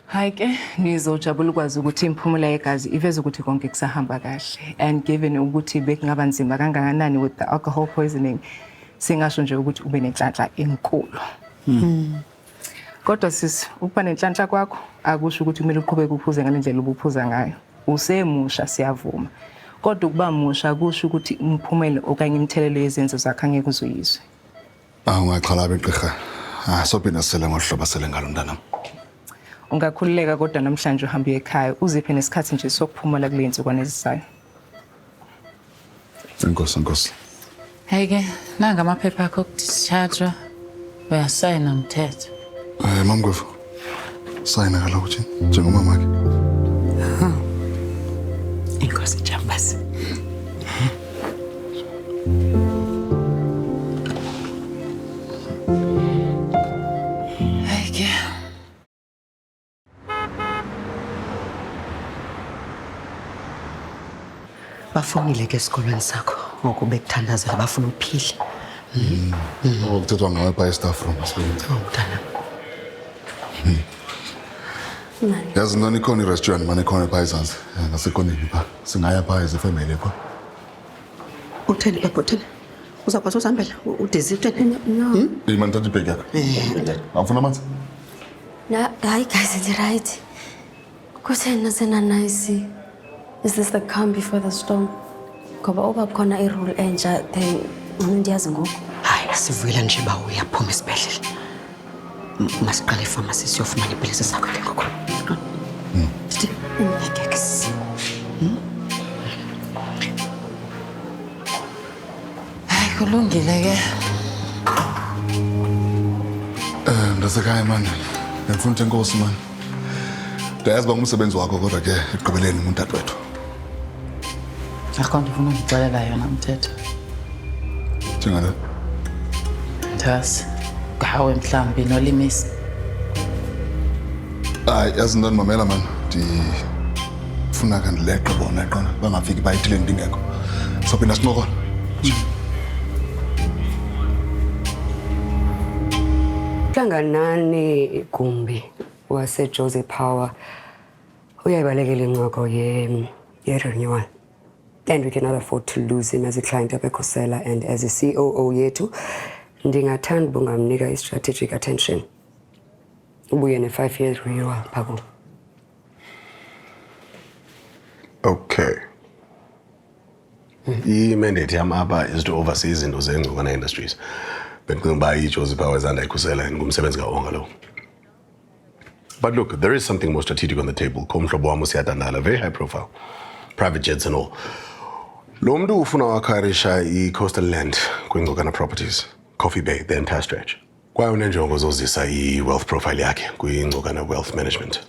Hayi ke nizojabula ukwazi ukuthi imphumela yegazi iveza ukuthi konke kusahamba kahle, and given ukuthi bekungaba nzima kangakanani with the alcohol poisoning, singasho nje ukuthi ube nenhlanhla enkulu. Kodwa sisi ukuba nenhlanhla kwakho akusho ukuthi kumele uqhubeke uphuze ngalendlela obuphuza ngayo. Usemusha siyavuma. Kodwa ukuba musha akusho ukuthi umphumela okanye imthelelo yezenzo zakhe angeke uzuyizwe. Ungaqhala beqhiqa. Sobina sele ngohloba sele ngalo ntanami. Ungakhululeka kodwa namhlanje uhambe ekhaya uziphe nesikhathi nje sokuphumula kule insukwana ezisayo. Enkosi. Hey ke nanga amaphepha akho okudischarge uyasayina Mthetho. Mamgwevu. Sayina kala ukuthi njengomama ke. Inkosi Jambasi. Hey ke Bafonile ke esikolweni sakho ngoku bekuthandazela bafuna uphile. Ukuthethwa ngawe pha e-staff room asibeni. Mntana. Yazi nani khona i-restaurant manje khona pha ezansi. Ngasekoneni pha. Singaya pha as a family pha. Utheni lapho utheni? Uzakwazi usihambela uDizzy utheni? No. Imani thatha ibheki yakho. Awufuna amanzi? Na, hayi guys, it's right. Kutheni nasena nice? Is this the calm before the storm? Ngoba oba khona irule entsha then undiyazi ngoku. Hayi sivuyela nje ba uyaphuma esibhedlela. Masiqale epharmacy siyofumana iphilisi sakho ke ngoku. Sithi ngeke si. hayi kulungile ke. Ndasekhaya manje. Ngifuna ukuthi enkosi manje. Ndayazi umsebenzi wakho kodwa ke eqhubeleni umuntu adwethu. Akho ndifuna ukuxelela yona Mthetho. Njengalo. Thasi gawe mhlambi nolimisi. Yazi ndani mamela man. Ndifuna kandileqe bona qona bangafiki bayithile ndingekho. Sophinda sinqokola. Hlanganani igumbi wase Jose Power uyayibalekela incoko ye-renewal. And we cannot afford to lose him as a client of Ecosela and as a COO yethu. Ndingathanda bungamnika i-strategic attention. Ubuye ne-5-year renewal phako. Okay. I-mandate yam apha is to oversee izinto zengcokana industries. Bendicinga uba iJose Power is under Ecosela ngumsebenzi kaOnga lo. But look, there is something more strategic on the table. Komhlobo wam uSiyathandala, very high profile. Private jets and all. Lo mntu ufuna wakharisha i-coastal land kwingcokana properties. Coffee Bay, the entire stretch. Kwaye unenjongo zozisa i-wealth profile yakhe kwingcokana wealth management.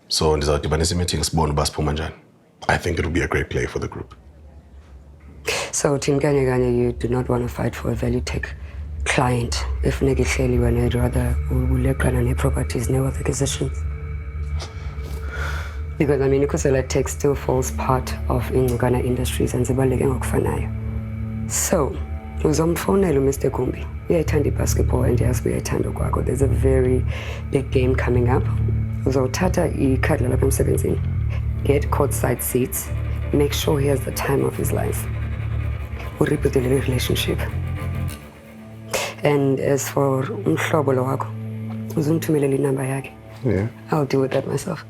So ndizawudibanisa i-meeting sibone uba siphuma njani. I think it will be a great play for the group. So Team Kanye, you do not want to fight for a value tech client. If Negihleli when I'd rather uleqana ne-properties ne-wealth acquisitions. Because I mean, Ecosela Tech still falls part of Ingcokana Industries and zibaluleke ngokufanayo. So, uzomfonela Mr. Gumbi. Uyayithanda basketball and yazi uyayithanda kwakho. There's a very big game coming up. Uzothatha ikhadi lalapha emsebenzini. Get courtside seats. Make sure he has the time of his life. Urepeat the relationship. And as for umhlobo lo wakho, uzungithumelela inamba yakhe. Yeah. I'll deal with that myself.